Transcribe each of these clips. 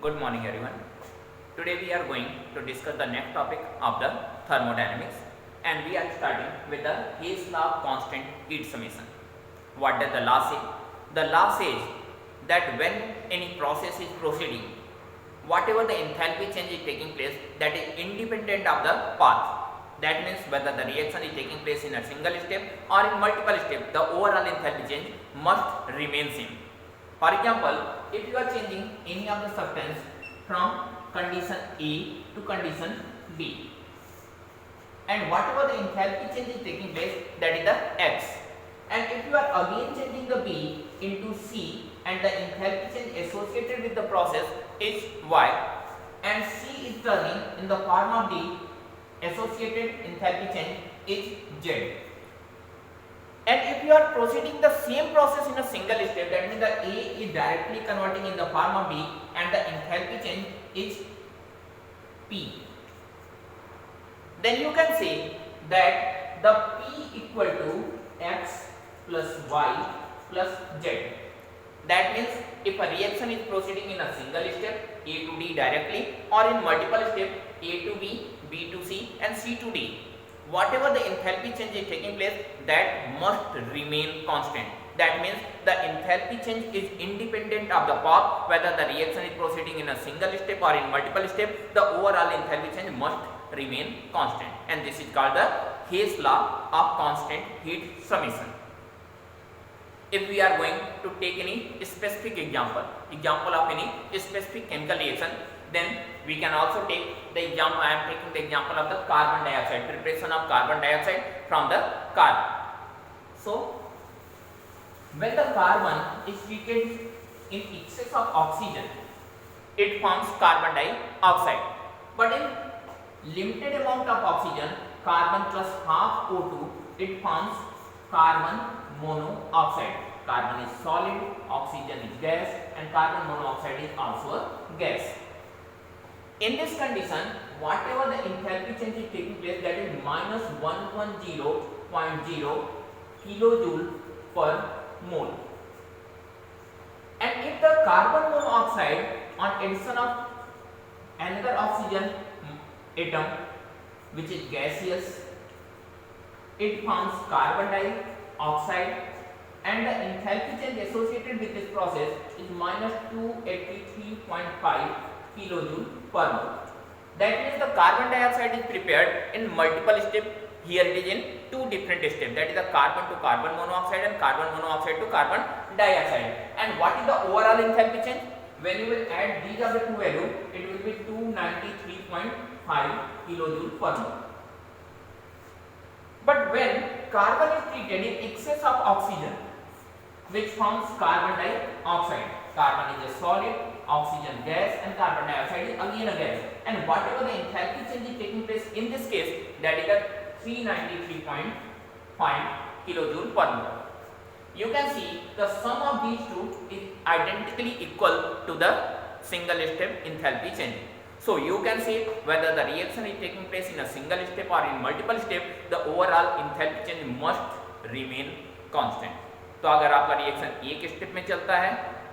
Good morning everyone. Today we are going to discuss the next topic of the thermodynamics, and we are starting with the Hayes law of constant heat summation. What does the law say? The law says that when any process is proceeding, whatever the enthalpy change is taking place, that is independent of the path. That means whether the reaction is taking place in a single step or in multiple steps, the overall enthalpy change must remain same. For example, if you are changing any of the substance from condition A to condition B, and whatever the enthalpy change is taking place, that is the X, and if you are again changing the B into C, and the enthalpy change associated with the process is Y, and C is turning in the form of D, associated enthalpy change is Z. And if you are proceeding the same process in a single step, that means the A is directly converting in the form of B and the enthalpy change is P, then you can say that the P equal to X plus Y plus Z. That means if a reaction is proceeding in a single step, A to D directly, or in multiple step, A to B, B to C and C to D, whatever the enthalpy change is taking place, that must remain constant. That means the enthalpy change is independent of the path, whether the reaction is proceeding in a single step or in multiple step, the overall enthalpy change must remain constant, and this is called the Hayes law of constant heat summation. If we are going to take any specific example of any specific chemical reaction, then we can also take the example. I am taking the example of the carbon dioxide, preparation of carbon dioxide from the carbon. So when the carbon is treated in excess of oxygen, it forms carbon dioxide, but in limited amount of oxygen, carbon plus half O2, it forms carbon monoxide. Carbon is solid, oxygen is gas, and carbon monoxide is also a gas. In this condition, whatever the enthalpy change is taking place, that is minus 110.0 kilojoule per mole. And if the carbon monoxide on addition of another oxygen atom which is gaseous, it forms carbon dioxide, and the enthalpy change associated with this process is minus 283.5 kilojoule per mole. That means the carbon dioxide is prepared in multiple steps. Here it is in two different steps, that is the carbon to carbon monoxide and carbon monoxide to carbon dioxide. And what is the overall enthalpy change? When you will add these are the two values, it will be 293.5 kilojoule per mole. But when carbon is treated in excess of oxygen, which forms carbon dioxide, carbon is a solid, oxygen gas, and carbon dioxide is again a gas, and whatever the enthalpy change is taking place in this case, that is at 393.5 kilojoule per mole. You can see the sum of these two is identically equal to the single step enthalpy change. So you can say whether the reaction is taking place in a single step or in multiple step, the overall enthalpy change must remain constant. तो अगर आपका reaction एक step में चलता है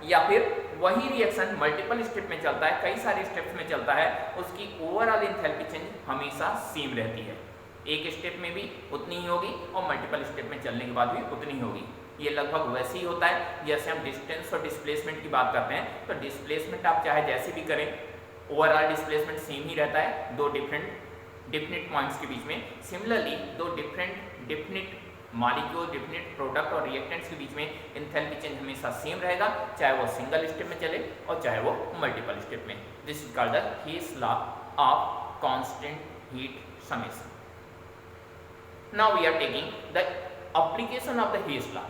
या फिर वही रिएक्शन मल्टीपल स्टेप में चलता है, कई सारे स्टेप्स में चलता है, उसकी ओवरऑल एंथैल्पी चेंज हमेशा सेम रहती है. एक स्टेप में भी उतनी ही होगी और मल्टीपल स्टेप में चलने के बाद भी उतनी ही होगी. ये लगभग वैसे ही होता है जैसे हम डिस्टेंस और डिस्प्लेसमेंट की बात करते हैं. तो डिस्प्लेसमेंट आप चाहे जैसे भी करें, ओवरऑल डिस्प्लेसमेंट सेम ही रहता है दो डिफरेंट पॉइंट्स के बीच में. सिमिलरली दो डिफरेंट मॉलिक्यूल, डिफरेंट प्रोडक्ट और रिएक्टेंट्स के बीच में एंथैल्पी चेंज हमेशा सेम रहेगा, चाहे वो सिंगल स्टेप में चले और चाहे वो मल्टीपल स्टेप में. This is called the Hayes law of constant heat summation. Now we are taking the application of the Hayes law,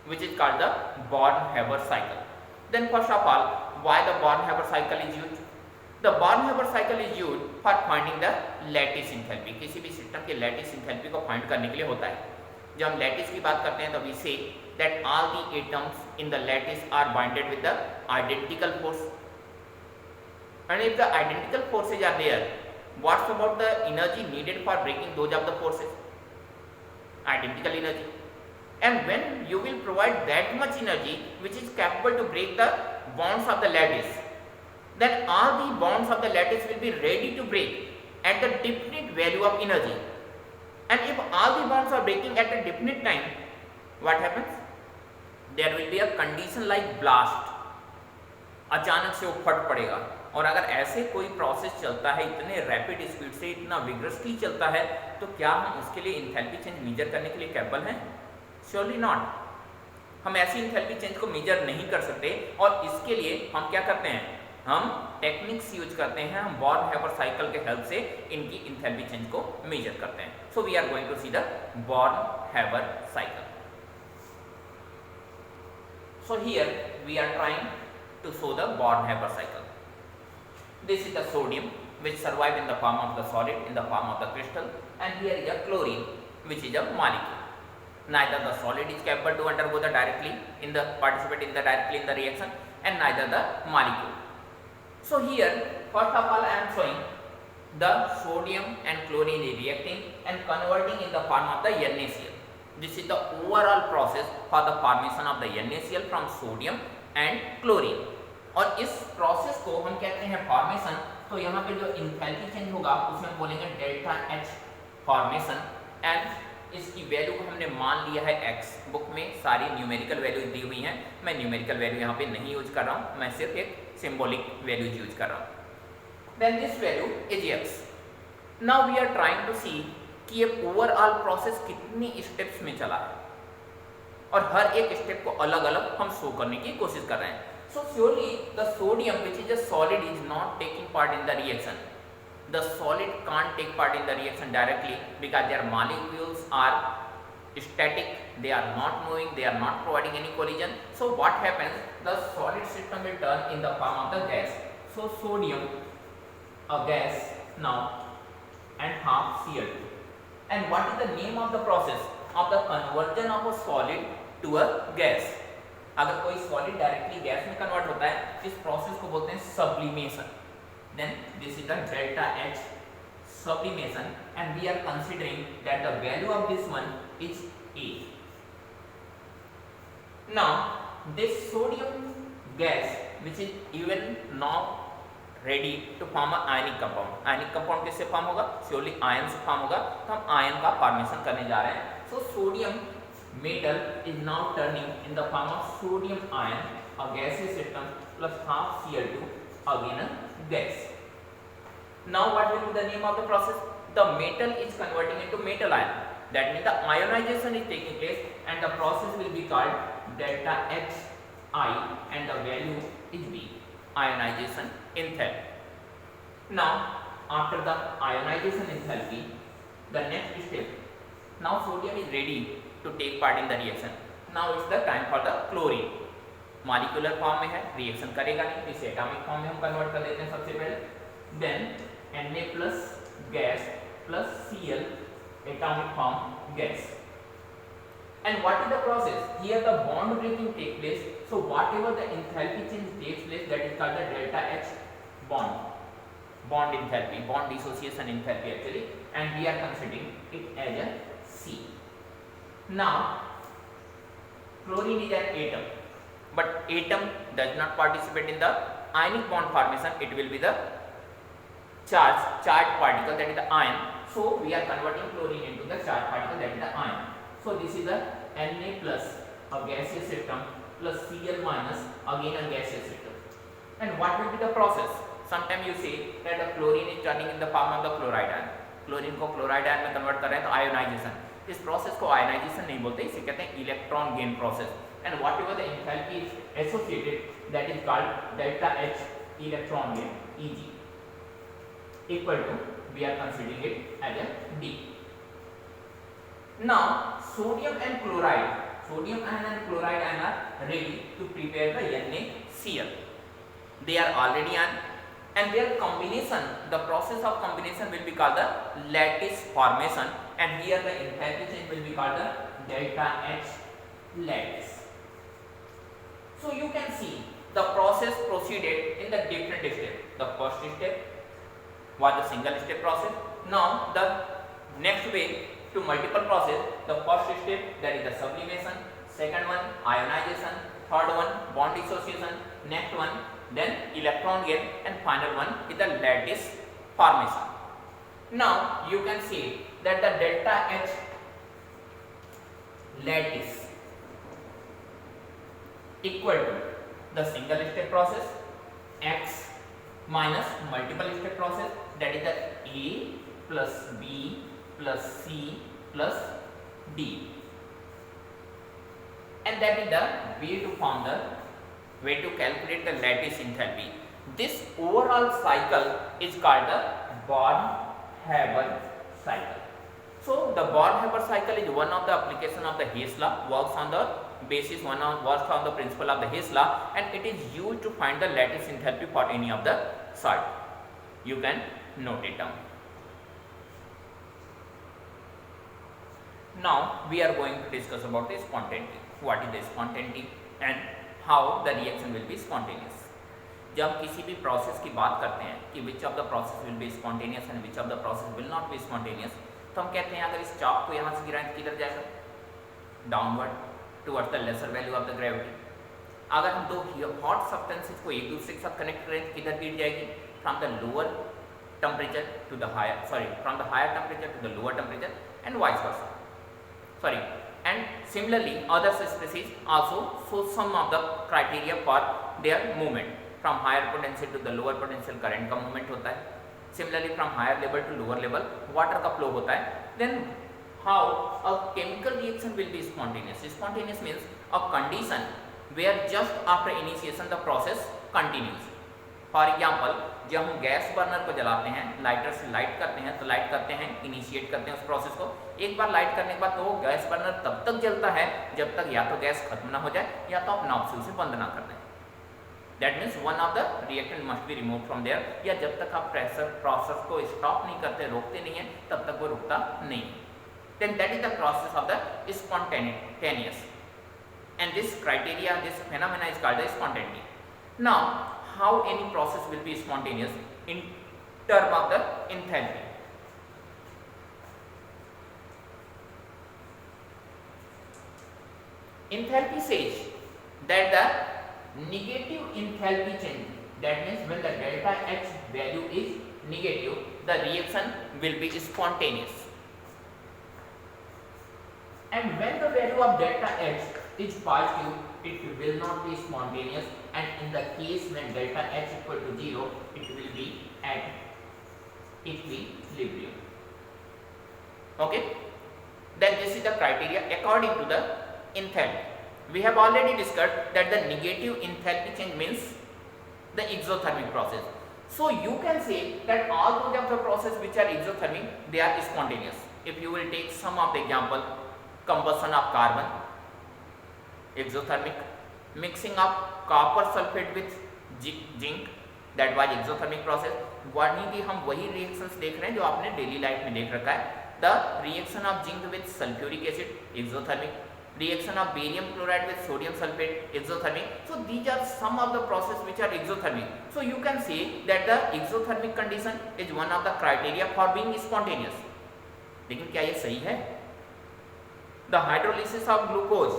which is called the Born-Haber cycle. Then first of all, why the Born-Haber cycle is used? The Born-Haber cycle is used for finding the lattice enthalpy. किसी भी system के lattice enthalpy को find करने के लिए होता है. जब हम lattice की बात करते हैं तो we say that all the atoms in the lattice are bonded with the identical force. And if the identical forces are there, what's about the energy needed for breaking those of the forces? Identical energy. And when you will provide that much energy which is capable to break the bonds of the lattice, then all the bonds of the lattice will be ready to break at the definite value of energy. And if all the bonds are breaking at a definite time, what happens? There will be a condition like blast. अचानक से वो फट पड़ेगा. और अगर ऐसे कोई process चलता है इतने रैपिड स्पीड से, इतना विग्रसली चलता है, तो क्या हम उसके लिए इंथैल्पी चेंज मेजर करने के लिए कैपेबल हैं? Surely not. हम ऐसी इंथैल्पी चेंज को मेजर नहीं कर सकते. और इसके लिए हम क्या करते हैं? हम टेक्निक्स यूज करते हैं. हम बॉर्न-हैबर साइकिल के हेल्प से इनकी इंथैल्पी चेंज को मेजर करते हैं. So we are going to see the Born Haber cycle. So here we are trying to show the Born-Haber cycle. This is the sodium which survive in the form of the solid, in the form of the crystal, and here is a chlorine which is a molecule. Neither the solid is capable to undergo the participate in the directly in the reaction, and neither the molecule. So here first of all I am showing the sodium and chlorine is reacting and converting in the form of the NaCl. This is the overall process for the formation of the NaCl from sodium and chlorine. और इस process को हम कहते हैं formation. तो यहाँ पे जो इंथैल्पी चेंज होगा उसमें हम बोलेंगे डेल्टा H फॉर्मेशन. एंड इसकी वैल्यू को हमने मान लिया है x. बुक में सारी न्यूमेरिकल वैल्यूज दी हुई हैं. मैं न्यूमेरिकल वैल्यू यहाँ पे नहीं यूज कर रहा हूँ, मैं सिर्फ एक सिंबॉलिक वैल्यूज यूज कर रहा हूँ. Then this value is x. Now we are trying to see कि ये ओवरऑल प्रोसेस कितनी स्टेप्स में चला है, और हर एक स्टेप को अलग अलग हम शो करने की कोशिश कर रहे हैं. So surely the sodium which is a solid is not taking part in the reaction. The solid can't take part in the reaction directly because their molecules are static, they are not moving, they are not providing any collision. So what happens? The solid system will turn in the form of the gas. So sodium, a gas now, and half Cl2. And what is the name of the process of the conversion of a solid to a gas? अगर कोई solid directly gas में convert होता है, इस process को बोलते हैं sublimation. Then this is the delta H sublimation, and we are considering that the value of this one is 8. Now this sodium gas which is even now ready to form a ionic compound. Ionic compound किससे form होगा? Surely ion से form होगा. तो हम ion का formation करने जा रहे हैं. So sodium metal is now turning in the form of sodium ion, a gaseous system, plus half Cl2, again a gas. Now what will be the name of the process? The metal is converting into metal ion. That means the ionization is taking place, and the process will be called delta Hi, and the value is B, ionization enthalpy. Now after the ionization enthalpy, the next step, now sodium is ready to take part in the reaction. Now it's the time for the chlorine. Molecular form में है, reaction करेगा नहीं, इसे atomic form में हम convert कर देते हैं सबसे पहले. Then Na plus gas plus Cl atomic form gas. And what is the process? Here the bond breaking takes place. So whatever the enthalpy change takes place, that is called the delta H bond enthalpy, bond dissociation enthalpy actually, and we are considering it as a C. Now chlorine is an atom, but atom does not participate in the ionic bond formation. It will be the charged particle, that is the ion. So we are converting chlorine into the charged particle, that is the ion. So this is the Na plus, a gaseous system, plus Cl minus, again a gaseous system. And what will be the process? Sometimes you say that the chlorine is turning in the form of the chloride ion. Chlorine को chloride ion में convert कर रहे हैं तो ionization. इस process को ionization नहीं बोलते, इसे कहते हैं electron gain process. And whatever the enthalpy is associated, that is called delta H electron gain, Eg, equal to, we are considering it as a D. Now sodium and chloride ion are ready to prepare the NaCl. They are already on, and their combination, the process of combination will be called the lattice formation, and here the enthalpy change will be called the delta H lattice. So you can see the process proceeded in the different steps. The first step was the single step process. Now the next way to multiple process, the first step, that is the sublimation, second one ionization, third one bond dissociation, next one then electron gain, and final one is the lattice formation. Now you can see that the delta H lattice equal to the single step process X minus multiple step process, that is the A plus B plus C plus D, and that is the way to calculate the lattice enthalpy. This overall cycle is called the Born-Haber cycle. So the Born-Haber cycle is one of the application of the Hess law, works on the principle of the Hess law, and it is used to find the lattice enthalpy for any of the salt. You can note it down. Now we are going to discuss about the spontaneity. What is the spontaneity and how the reaction will be spontaneous. जब किसी भी process की बात करते हैं कि which of the process will be spontaneous and which of the process will not be spontaneous, तो हम कहते हैं अगर इस चाप को यहाँ से गिराएं तो किधर जाएगा? Downward towards the lesser value of the gravity. अगर हम दो हॉट सब्सटेंसेस को एक दूसरे के साथ कनेक्ट करें तो किधर गिर जाएगी? From the lower temperature to the higher, from the higher temperature to the lower temperature and vice versa. And similarly other species also show some of the criteria for their movement. From higher potential to the lower potential current का movement होता है. Similarly from higher level to lower level water का flow होता है. Then how a chemical reaction will be spontaneous? Spontaneous means a condition where just after initiation the process continues. For example जब हम gas burner को जलाते हैं, lighter से light करते हैं, तो लाइट करते हैं, इनिशिएट करते हैं उस प्रोसेस को. एक बार लाइट करने के बाद तो गैस बर्नर तब तक जलता है जब तक या तो गैस खत्म ना हो जाए या तो आप नॉब से उसे बंद ना कर दें. That means one of the reactant must be remove from there, या जब तक आप प्रोसेस को स्टॉप नहीं करते, रोकते नहीं है, तब तक वो रुकता नहीं. Then that is the process of the spontaneous, and this criteria, this phenomena is called the spontaneity. Now how any process will be spontaneous in term of the enthalpy. Enthalpy says that the negative enthalpy change, that means when the delta H value is negative, the reaction will be spontaneous, and when the value of delta H is positive, it will not be spontaneous, and in the case when delta H equal to 0, it will be at equilibrium. Okay, then this is the criteria according to the enthalpy. We have already discussed that the negative enthalpy change means the exothermic process. So you can say that all those of the process which are exothermic, they are spontaneous. If you will take some of the example, combustion of carbon, exothermic, mixing of copper sulfate with zinc, that was exothermic process. हम वही reactions देख रहे हैं जो आपने daily life में देख रखा है. The reaction of zinc with sulfuric acid, exothermic. Reaction of barium chloride with sodium sulfate, exothermic. So these are some of the process which are exothermic. So you can say that the exothermic condition is one of the criteria for being spontaneous. लेकिन क्या ये सही है? The hydrolysis of glucose,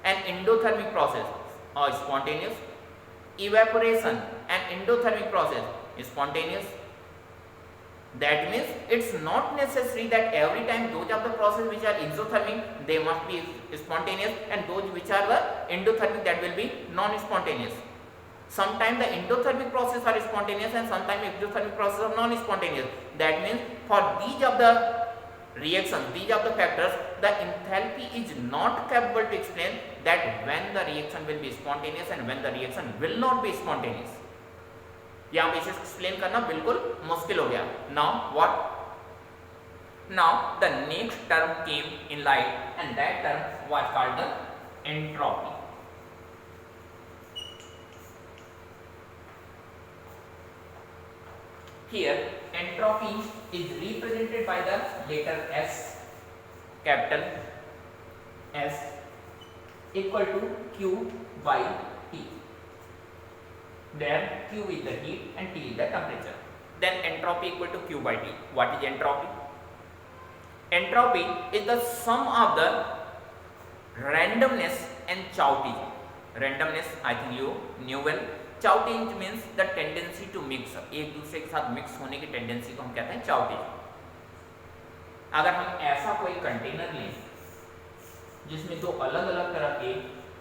an endothermic process, or spontaneous. Evaporation, an endothermic process, is spontaneous. That means it's not necessary that every time those of the process which are exothermic, they must be spontaneous, and those which are the endothermic, that will be non-spontaneous. Sometimes the endothermic process are spontaneous and sometimes exothermic process are non-spontaneous. That means for these of the reactions, these are the factors, the enthalpy is not capable to explain that when the reaction will be spontaneous and when the reaction will not be spontaneous. यहाँ पे इसे explain करना बिल्कुल मुश्किल हो गया. Now what? Now the next term came in light, and that term was called the entropy. Here entropy is represented by the letter S, capital S, equal to Q by T. There Q is the heat and T is the temperature. Then entropy equal to Q by T. What is entropy? Entropy is the sum of the randomness and Chow T. Randomness, I think you knew well. चाउटेज means the tendency to mix, एक दूसरे के साथ mix होने की tendency को हम कहते हैं चाउटेज। अगर हम ऐसा कोई कंटेनर लें जिसमें दो अलग अलग तरह के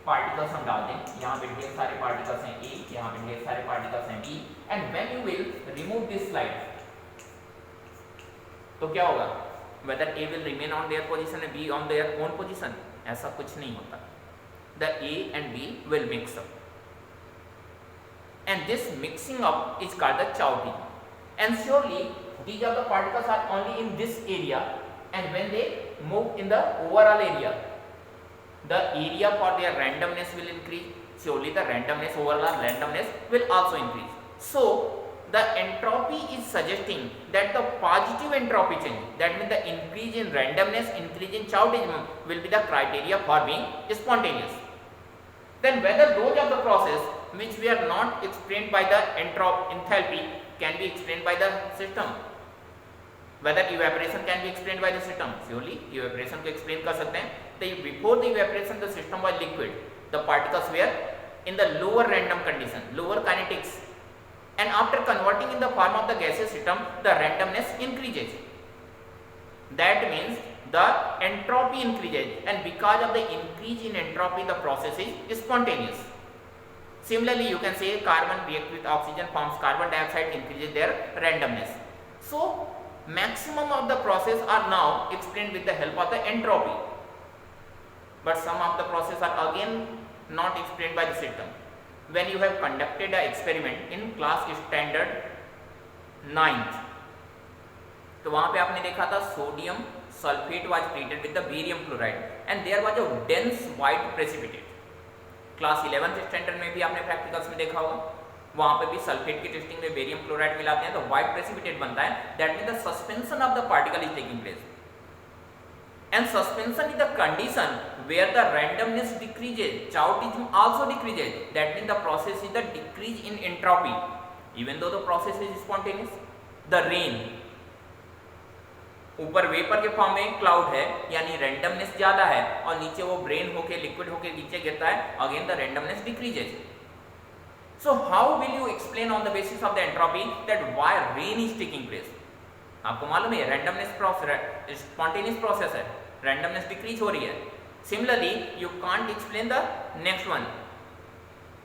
पार्टिकल्स हम डाल दें, यहाँ पे ढेर सारे पार्टिकल्स हैं ए, यहाँ पे ढेर सारे पार्टिकल्स हैं b, and when you will remove this slide, तो क्या होगा, whether A will remain on their position and B on their own position, ऐसा कुछ नहीं होता। The A and B will mix up, and this mixing up is called the chowding. And surely these are the particles are only in this area, and when they move in the overall area, the area for their randomness will increase. Surely the randomness, overall randomness will also increase. So the entropy is suggesting that the positive entropy change, that means the increase in randomness, increase in Choudhury will be the criteria for being spontaneous. Then whether those of the process which were not explained by the enthalpy can be explained by the system, whether evaporation can be explained by the system, surely evaporation को explain कर सकते हैं। Before the evaporation the system was liquid, the particles were in the lower random condition, lower kinetics, and after converting in the form of the gaseous system, the randomness increases. That means the entropy increases, and because of the increase in entropy, the process is spontaneous. Similarly, you can say carbon react with oxygen, forms carbon dioxide, increases their randomness. So maximum of the process are now explained with the help of the entropy, but some of the process are again not explained by the system. When you have conducted an experiment in class standard 9th, तो वहां पे आपने देखा था sodium sulphate was treated with the barium chloride and there was a dense white precipitate. Class 11th standard में भी आपने practicals में देखा होगा, वहां पे भी सल्फेट की टेस्टिंग में बेरियम क्लोराइड मिलाते हैं तो व्हाइट प्रेसिपिटेट बनता है। That means the suspension of the particle is taking place, and suspension is the condition where the randomness decreases, Chautism also decreases. That means the process is the decrease in entropy, even though the process is spontaneous. The rain, ऊपर vapour के form में cloud है, यानी randomness ज्यादा है, और नीचे वो ब्रेन होके लिक्विड होके नीचे गिरता है, again the randomness decreases. So how will you explain on the basis of the entropy that why rain is taking place? आपको मालूम है रैंडमनेस प्रोसेस स्पॉन्टेनियस प्रोसेस है, रैंडमनेस डिक्रीज हो रही है। Similarly you can't explain the next one,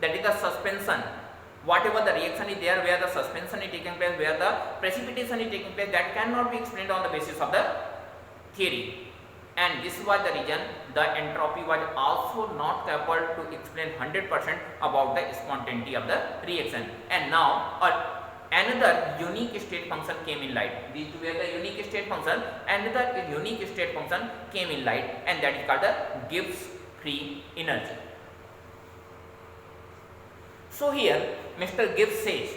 that is the suspension, whatever the reaction is there where the suspension is taking place, where the precipitation is taking place, that cannot be explained on the basis of the theory, and this was the reason the entropy was also not capable to explain 100% about the spontaneity of the reaction. And now another unique state function came in light. These two were the unique state function. Another unique state function came in light, and that is called the Gibbs free energy. So here Mr. Gibbs says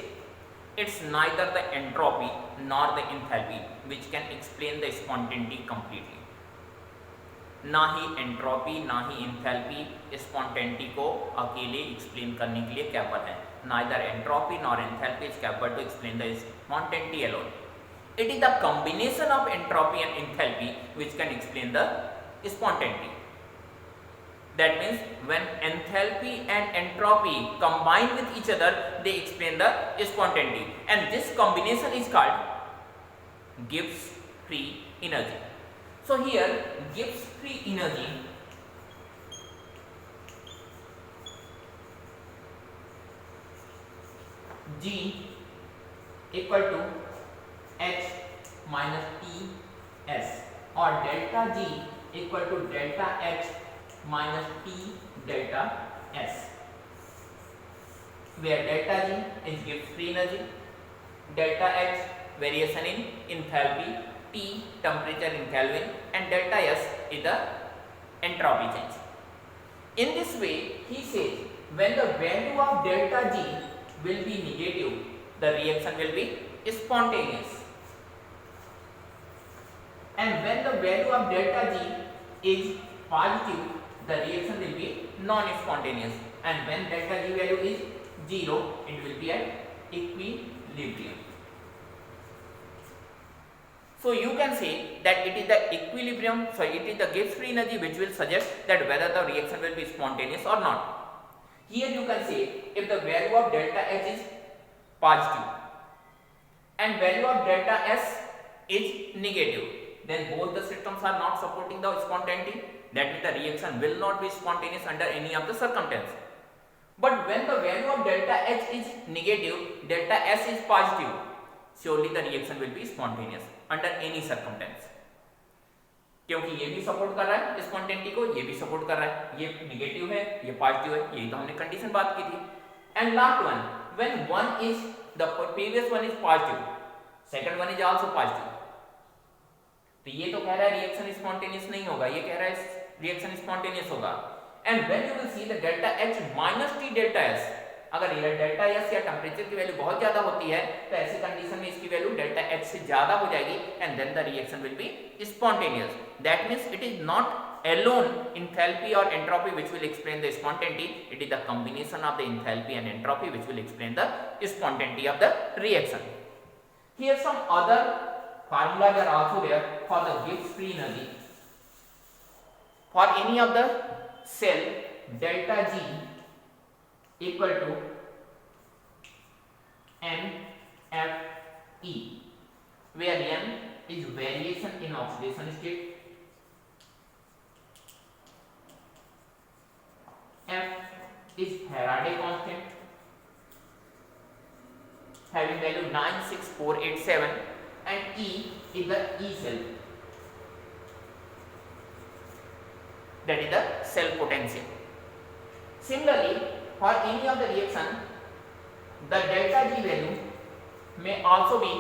it's neither the entropy nor the enthalpy which can explain the spontaneity completely. ना ही entropy ना ही enthalpy spontaneity को अकेले explain करने के लिए capable है। Neither entropy nor enthalpy is capable to explain the spontaneity alone. It is the combination of entropy and enthalpy which can explain the spontaneity. That means when enthalpy and entropy combine with each other, they explain the spontaneity, and this combination is called Gibbs free energy. So here Gibbs free energy G equal to H minus T S, or delta G equal to delta H minus T delta S, where delta G is Gibbs free energy, delta H variation in enthalpy, T temperature in Kelvin, and delta S is the entropy change. In this way, he says when the value of delta G will be negative, the reaction will be spontaneous, and when the value of delta G is positive, the reaction will be non-spontaneous, and when delta G value is 0, it will be at equilibrium. So you can say that it is the equilibrium, so it is the Gibbs free energy which will suggest that whether the reaction will be spontaneous or not. Here you can say if the value of delta H is positive and value of delta S is negative, then both the systems are not supporting the spontaneity. That means the reaction will not be spontaneous under any of the circumstances. But when the value of delta H is negative, delta S is positive, surely the reaction will be spontaneous under any circumstance. क्योंकि ये भी support कर रहा है spontaneity को, ये भी support कर रहा है, ये नेगेटिव है, ये पॉजिटिव है, यही तो हमने कंडीशन बात की थी. And last one, when one is the previous one is positive, second one is also positive, तो ये तो कह रहा है रिएक्शन स्पॉन्टेनियस नहीं होगा, ये कह रहा है रिएक्शन स्पॉन्टेनियस होगा. And when you will see the delta H minus T delta S, अगर ये डेल्टा S या टेम्परेचर की वैल्यू बहुत ज्यादा होती है तो ऐसी कंडीशन में इसकी वैल्यू डेल्टा H से ज्यादा हो जाएगी and then the reaction will be spontaneous. That means it is not alone enthalpy or entropy which will explain the spontaneity, it is the combination of the enthalpy and entropy which will explain the spontaneity of the reaction. Here some other formulas are also there for the Gibbs free energy. For any of the cell, delta G equal to MFE, where M is variation in oxidation state, F is Faraday constant having value 96487 and E is the E cell, that is the cell potential. Similarly, for any of the reaction, the delta G value may also be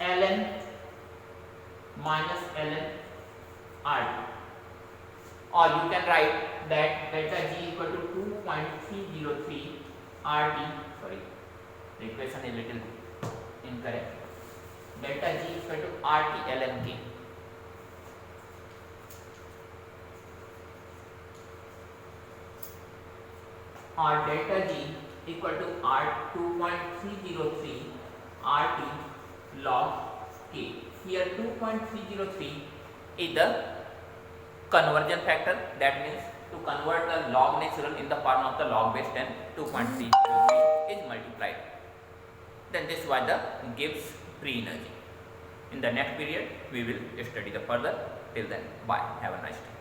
ln minus ln RT, or you can write that delta G equal to 2.303 RT. Sorry, the equation is little incorrect. Delta G equal to RT ln K. Or delta G equal to R 2.303 RT log K. Here 2.303 is the conversion factor, that means to convert the log natural in the form of the log base 10, 2.303 is multiplied. Then this was the Gibbs free energy. In the next period we will study the further. Till then, bye, have a nice day.